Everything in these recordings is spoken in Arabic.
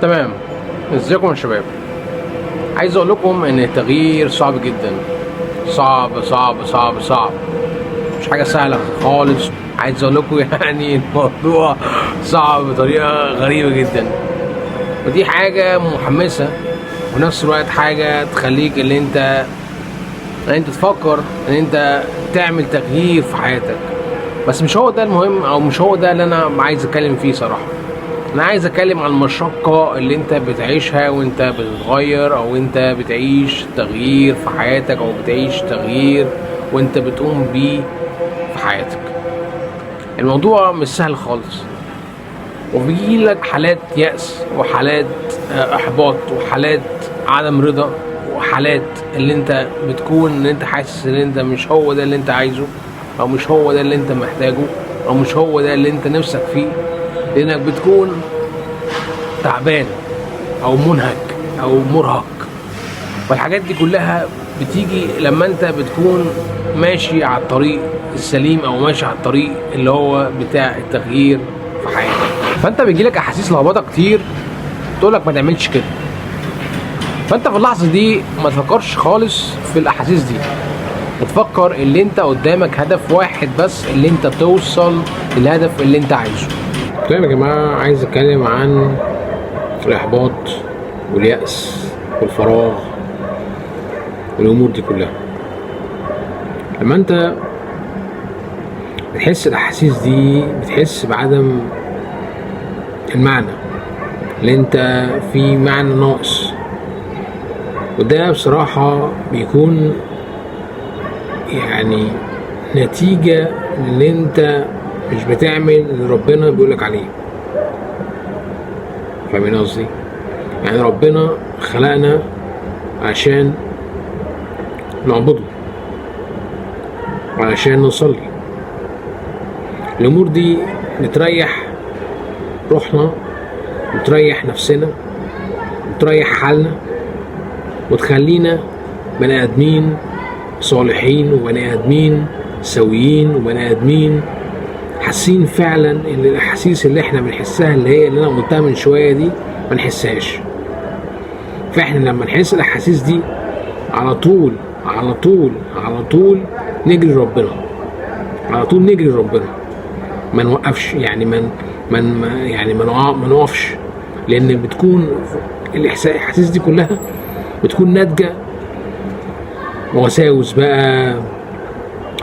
تمام. ازيكم يا شباب؟ عايز اقول لكم ان التغيير صعب جدا، صعب صعب صعب صعب، مش حاجه سهله خالص. عايز اقول لكم يعني الموضوع صعب بطريقه غريبه جدا، ودي حاجه محمسه وفي نفس الوقت حاجه تخليك ان انت تفكر ان انت تعمل تغيير في حياتك. بس مش هو ده المهم، او مش هو ده اللي انا عايز اتكلم فيه صراحه. انا عايز اتكلم عن المشقة اللي انت بتعيشها وانت بتتغير، او انت بتعيش تغيير في حياتك، او بتعيش تغيير وانت بتقوم بيه في حياتك. الموضوع مش سهل خالص، وبيجي لك حالات يأس وحالات احباط وحالات عدم رضا، وحالات اللي انت بتكون ان انت حاسس ان انت مش هو ده اللي انت عايزه، او مش هو ده اللي انت محتاجه، او مش هو ده اللي انت نفسك فيه، لانك بتكون تعبان او منهك او مرهق. والحاجات دي كلها بتيجي لما انت بتكون ماشي على الطريق السليم، او ماشي على الطريق اللي هو بتاع التغيير في حياتك. فانت بيجيلك احاسيس لخبطه كتير تقولك ما تعملش كده. فانت في اللحظه دي ما تفكرش خالص في الاحاسيس دي، تفكر اللي انت قدامك هدف واحد بس، اللي انت توصل للهدف اللي انت عايزه. طيب يا جماعه، عايز اتكلم عن الإحباط واليأس والفراغ والأمور دي كلها. لما أنت بتحس الأحاسيس دي بتحس بعدم المعنى، اللي أنت في معنى ناقص، وده بصراحة بيكون يعني نتيجة اللي أنت مش بتعمل اللي ربنا بيقولك عليه. فاهمين قصدي؟ يعني ربنا خلقنا عشان نعبده وعشان نصلي. الأمور دي بتريح روحنا، بتريح نفسنا، بتريح حالنا، وتخلينا بني آدمين صالحين، وبني آدمين سويين، وبني آدمين حاسين فعلا ان الأحاسيس اللي احنا بنحسها، اللي هي اللي أنا قلتها من شوية دي، ما نحسهاش. فاحنا لما نحس الأحاسيس دي على طول على طول على طول نجري ربنا، على طول نجري ربنا، ما نوقفش. يعني ما نقفش، لان بتكون الاحاسيس دي كلها بتكون ناتجه وساوس بقى،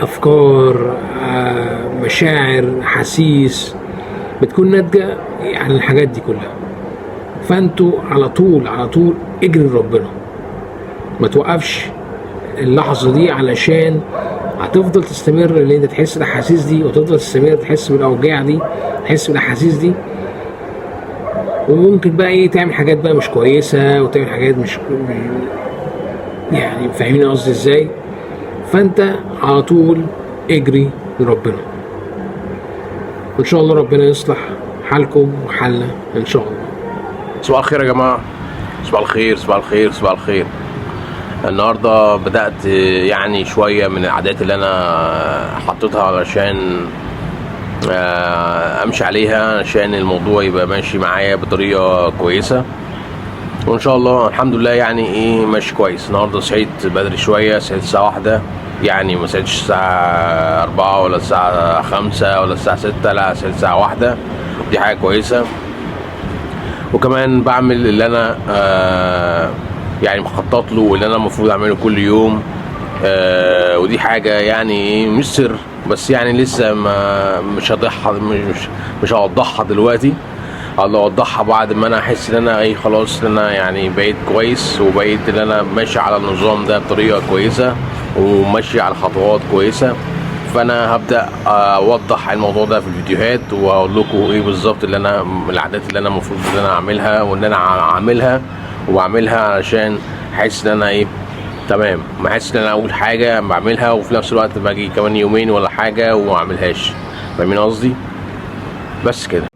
افكار، مشاعر، احاسيس، بتكون ناتجه عن الحاجات دي كلها. فانتوا على طول على طول اجري ربنا، ما توقفش اللحظه دي، علشان هتفضل تستمر اللي انت تحس الاحاسيس دي، وتفضل تستمر تحس بالاوجاع دي، تحس بالاحاسيس دي. وممكن بقى ايه، تعمل حاجات بقى مش كويسه، وتعمل حاجات مش يعني، فاهمين قصدي ازاي؟ فانت على طول اجري لربنا، وان شاء الله ربنا يصلح حالكم وحالنا ان شاء الله. صباح الخير يا جماعه، صباح الخير صباح الخير صباح الخير. النهارده بدأت يعني شوية من العادات اللي أنا حطيتها علشان أمشي عليها، عشان الموضوع يبقى ماشي معايا بطريقة كويسة، وإن شاء الله الحمد لله يعني إيه ماشي كويس. النهارده صحيت بدري شوية، صحيت الساعة 1، يعني ما صحيتش الساعة 4 ولا الساعة 5 ولا الساعة 6، لا صحيت الساعة 1. دي حاجة كويسة. وكمان بعمل اللي أنا يعني مخطط له، واللي انا المفروض اعمله كل يوم. ودي حاجه يعني مش سر، بس يعني لسه ما مش هضحها، مش هوضحها دلوقتي. الله اوضحها بعد ما انا احس ان انا ايه، خلاص ان انا يعني بقيت كويس، وبقيت ان انا ماشي على النظام ده بطريقه كويسه، وماشي على خطوات كويسه. فانا هبدا اوضح الموضوع ده في الفيديوهات، واقول لكم ايه بالظبط اللي انا العادات اللي انا المفروض ان انا اعملها، وان انا عاملها وبعملها علشان احس ان انا ايه تمام. ما احس ان انا اول حاجه بعملها وفي نفس الوقت باجي كمان يومين ولا حاجه وما اعملهاش. فاهمين قصدي؟ بس كده.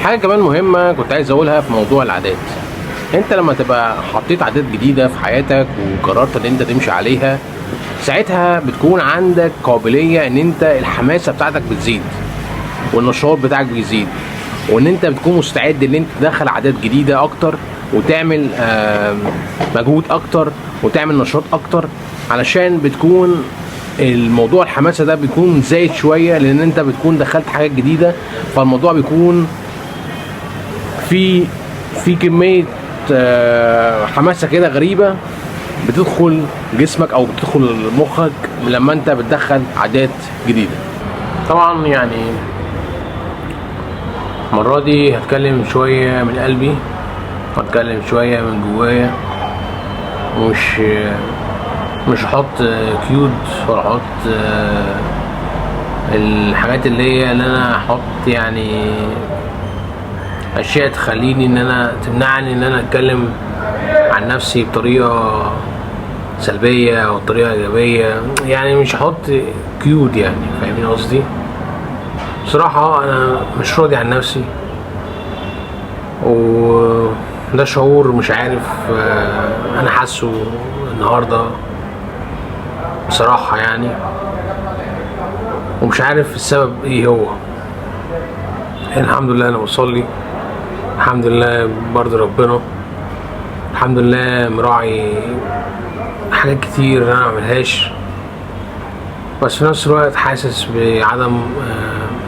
حاجه كمان مهمه كنت عايز اقولها في موضوع العادات. انت لما تبقى حطيت عادات جديده في حياتك وقررت ان انت تمشي عليها، ساعتها بتكون عندك قابليه ان انت الحماسه بتاعتك بتزيد والنشاط بتاعك بيزيد، وان انت بتكون مستعد ان انت تدخل عادات جديده اكتر وتعمل مجهود اكتر وتعمل نشاط اكتر، علشان بتكون الموضوع الحماسه ده بيكون زايد شويه، لان انت بتكون دخلت حاجات جديده، فالموضوع بيكون في كميه حماسه كده غريبه بتدخل جسمك او بتدخل مخك لما انت بتدخل عادات جديده. طبعا يعني المره دي هتكلم شويه من قلبي، هتكلم شويه من جوايا، مش هحط كيوت ولا احط الحاجات اللي انا احط يعني اشياء تخليني ان انا تمنعني ان انا اتكلم عن نفسي بطريقه سلبيه او طريقه ايجابيه. يعني مش هحط كيوت، يعني فاهمين قصدي؟ بصراحه انا مش راضي عن نفسي، وده شعور مش عارف انا حاسه النهارده بصراحه يعني، ومش عارف السبب ايه هو. الحمد لله انا بصلي، الحمد لله برضه ربنا، الحمد لله مراعي حاجات كتير انا معملهاش، بس في نفس الوقت حاسس بعدم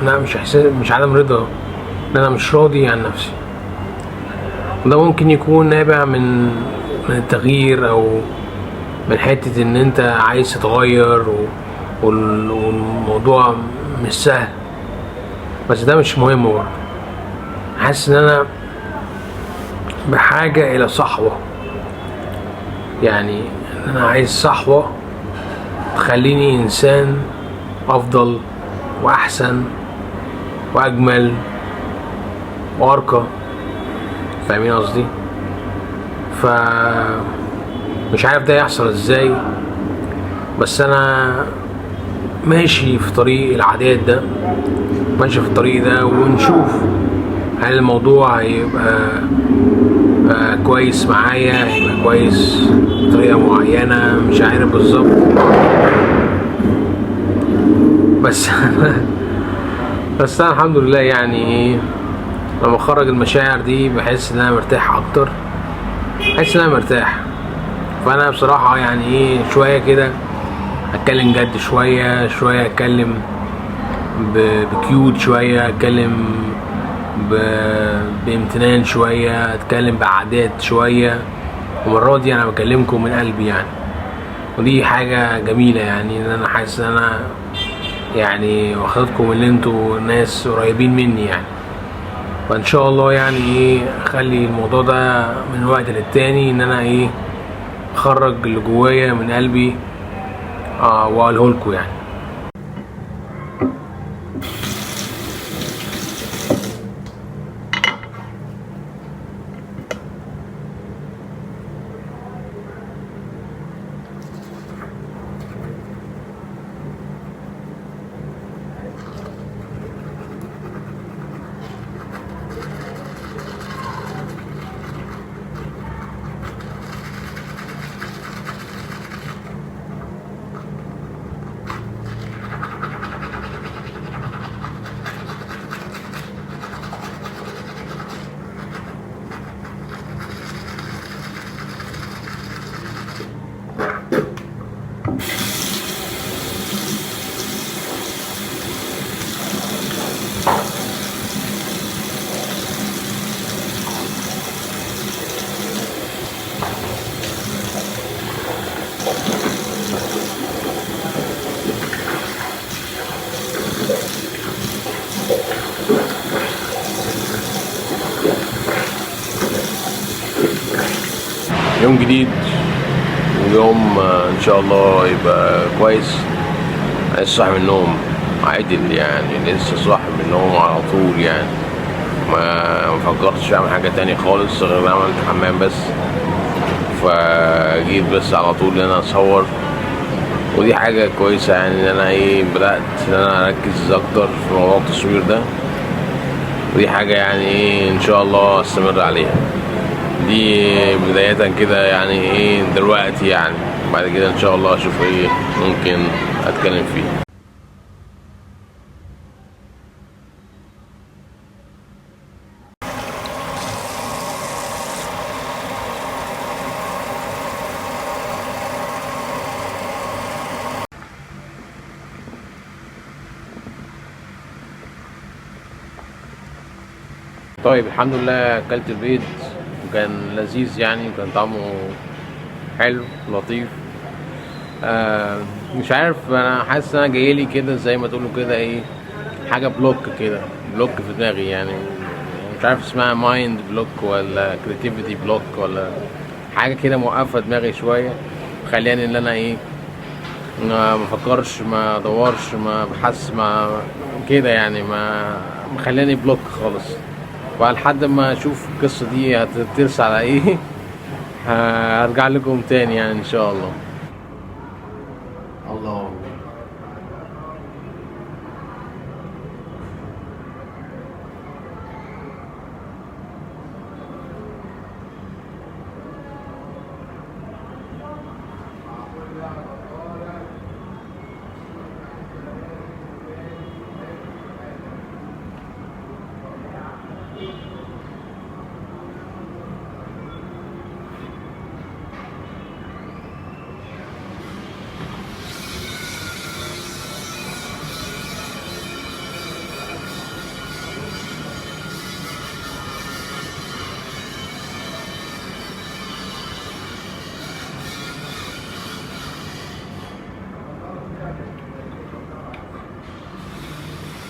لا مش احساس، مش عدم رضا، ان انا مش راضي عن نفسي. وده ممكن يكون نابع من التغيير، او من حتة ان انت عايز تتغير والموضوع مش سهل، بس ده مش مهم برضه. حاسس ان انا بحاجة الى صحوة، يعني ان انا عايز صحوة تخليني انسان افضل واحسن واجمل وارقى، فاهمين قصدي؟ مش عارف ده يحصل ازاي، بس انا ماشي في طريق العادات ده، ماشي في الطريق ده، ونشوف هل الموضوع هيبقى كويس معايا، هيبقى كويس بطريقة معينة، مش عارف بالظبط. بس بس انا الحمد لله يعني لما اخرج المشاعر دي بحس ان انا مرتاح اكتر، بحس ان انا مرتاح. فانا بصراحة يعني شوية كده اتكلم جد، شوية اتكلم بكيوت، شوية اتكلم بامتنان، شوية اتكلم بعادات شوية، ومرة دي انا بكلمكم من قلبي يعني. ودي حاجة جميلة يعني، ان انا حاسس ان انا يعني واخدكم اللي انتوا ناس قريبين مني يعني. فان شاء الله يعني اخلي الموضوع ده من وقت للتاني ان انا اخرج اللي جوايا من قلبي واقوله لكم يعني. يوم جديد ويوم ان شاء الله يبقى كويس. لسه صاحي من النوم عادل يعني، لسه صاحي من النوم على طول يعني، ما فكرتش اعمل حاجه تانية خالص غير ان عملت حمام بس، فجيت بس على طول ان انا اصور. ودي حاجه كويسه يعني، ان انا بدات ان انا اركز اكتر في موضوع التصوير ده، ودي حاجة يعني ايه ان شاء الله استمر عليها. دي بداية كده يعني ايه دلوقتي، يعني بعد كده ان شاء الله اشوف ايه ممكن اتكلم فيه. طيب الحمد لله اكلت البيض وكان لذيذ يعني، وكان طعمه حلو لطيف. مش عارف، انا حاسس ان انا جايلي كده زي ما تقولوا كده ايه، حاجه بلوك كده، بلوك في دماغي يعني. مش عارف اسمها مايند بلوك ولا كريتيفيتي بلوك ولا حاجه كده، موقفه دماغي شويه، خلياني ان انا ايه ما بفكرش، ما ادورش، ما بحس، ما كده يعني، ما مخلاني بلوك خالص. ولحد ما اشوف القصه دي هترسى على ايه هرجع لكم تاني يعني ان شاء الله. الله.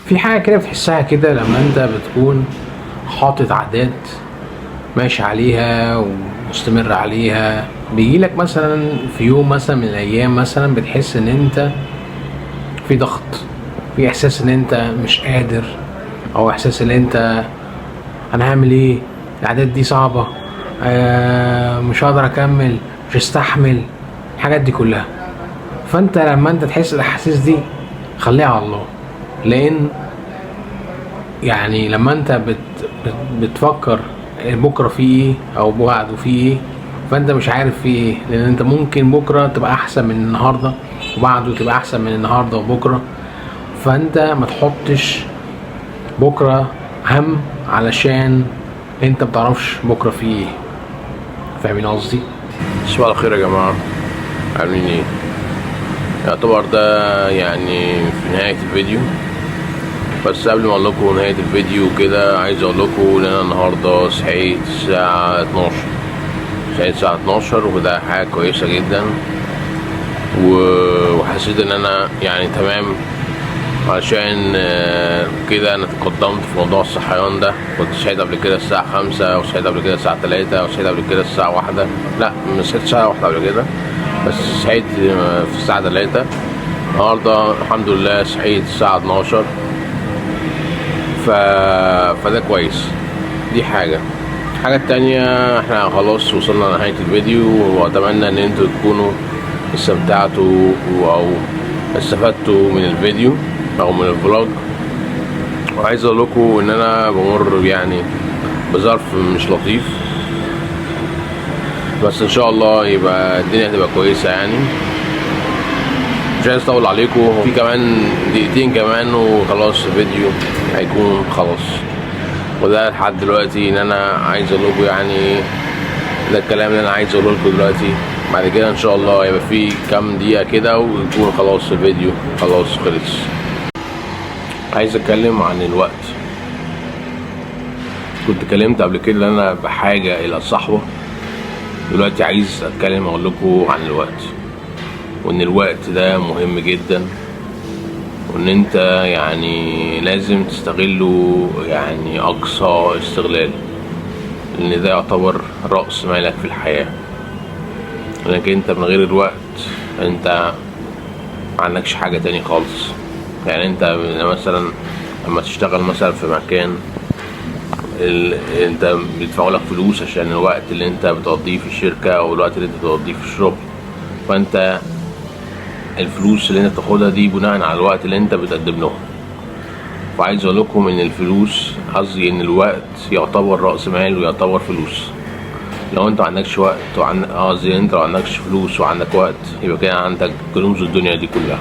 في حاجة كده بتحسها كده لما انت بتكون حاطط عادات ماشي عليها ومستمر عليها، بيجيلك مثلا في يوم مثلا من الايام مثلا بتحس ان انت في ضغط، في احساس ان انت مش قادر، او احساس ان انت انا هعمل ايه، العادات دي صعبة، مش هقدر اكمل، مش هستحمل الحاجات دي كلها. فانت لما انت تحس الاحاسيس دي خليها على الله، لان يعني لما انت بتفكر بكره فيه ايه او بعده فيه ايه، فانت مش عارف فيه ايه، لان انت ممكن بكره تبقى احسن من النهارده وبعده تبقى احسن من النهارده وبكره. فانت ما تحطش بكره هم علشان انت متعرفش بكره فيه ايه. فاهمين قصدي؟ صباح الخير يا جماعه، عاملين ايه؟ يعتبر ده يعني في نهايه الفيديو، بس قبل ما اقول لكم نهايه الفيديو كده عايز اقول لكم ان انا النهارده صحيت الساعه 12، صحيت الساعه 12 وده حاجه كويسه جدا، وحسيت ان انا يعني تمام، عشان كده انا تقدمت في موضوع الصحيان ده. كنت صحيت قبل كده الساعه 5 وصحيت قبل كده الساعه 3 وصحيت قبل كده الساعه 1، لا مش صحيت الساعه 1 قبل كده، بس صحيت في الساعه 3. النهارده الحمد لله صحيت الساعه 12، فده كويس. دي حاجة التانية، احنا خلاص وصلنا لنهاية الفيديو، واتمنى ان انتوا تكونوا استمتعتوا او استفدتوا من الفيديو او من الفلوج. وعايز اقول لكم ان انا بمر يعني بظرف مش لطيف، بس ان شاء الله يبقى الدنيا هتبقى كويسة يعني. مش عايز اطول عليكم، في كمان دقيقتين كمان وخلاص الفيديو هيكون خلاص. وده لحد دلوقتي ان انا عايز اقول لكم يعني ده الكلام اللي انا عايز اقوله لكم دلوقتي. بعد كده ان شاء الله يبقى في كام دقيقة كده ويكون خلاص الفيديو خلاص خلص. عايز اتكلم عن الوقت. كنت اتكلمت قبل كده ان انا بحاجة الى الصحوة، دلوقتي عايز اتكلم اقول لكم عن الوقت، وان الوقت ده مهم جدا، وان انت يعني لازم تستغله يعني اقصى استغلال، لان ده يعتبر رأس مالك في الحياة. لانك انت من غير الوقت انت معندكش حاجة تاني خالص. يعني انت مثلا لما تشتغل مثلا في مكان انت بيدفعوا لك فلوس عشان الوقت اللي انت بتقضيه في الشركة او الوقت اللي انت بتقضيه في الشغل، فانت الفلوس اللي انت بتاخدها دي بناء على الوقت اللي انت بتقدم له. وعايز اقول لكم ان الفلوس، قصدي ان الوقت يعتبر رأس مال ويعتبر فلوس. لو انت معندكش وقت قصدي انت لو معندكش فلوس وعندك وقت يبقى كده عندك كنوز الدنيا دي كلها.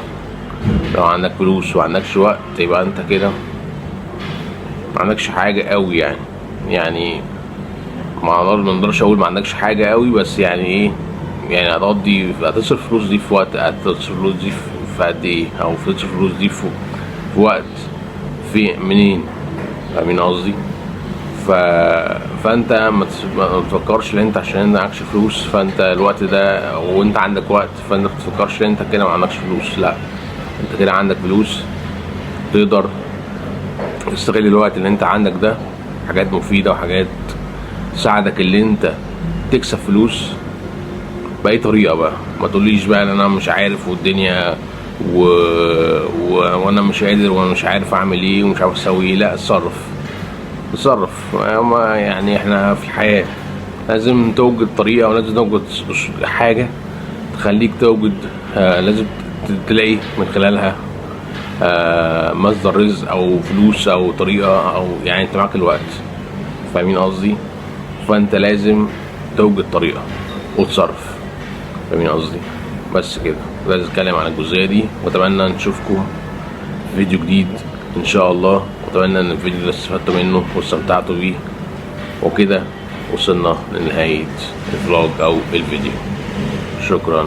لو عندك فلوس وعندكش وقت يبقى انت كده معندكش حاجة قوي يعني ما نقدرش اقول معندكش حاجة قوي، بس يعني ايه، يعني هتصرف فلوس دي في وقت، هتصرف فلوس دي في قد ايه، او هتصرف فلوس دي في وقت منين، فاهمين قصدي؟ فانت ما تفكرش ان انت عشان معكش فلوس فانت الوقت ده، وانت عندك وقت فانت ما تفكرش ان انت كده ما عندكش فلوس. لا، انت كده عندك فلوس، تقدر تستغل الوقت اللي انت عندك ده حاجات مفيدة وحاجات تساعدك اللي انت تكسب فلوس بأي طريقة بقى. ما تقوليش بقى انا مش عارف والدنيا وانا مش قادر وانا مش عارف اعمل ايه ومش عارف اسوي ايه. لا، اتصرف. يعني احنا في الحياة لازم توجد طريقة ولازم توجد حاجة تخليك توجد، لازم تلاقي من خلالها مصدر رزق او فلوس او طريقة، او يعني انت معاك الوقت، فاهمين قصدي؟ فانت لازم توجد طريقة وتصرف، فاهمين قصدي؟ بس كده لازم اتكلم عن الجزئية دي، واتمنى نشوفكم في فيديو جديد ان شاء الله. واتمنى ان الفيديو ده استفدتوا منه واستمتعتوا بيه. وكده وصلنا لنهاية الفلوج او الفيديو. شكرا.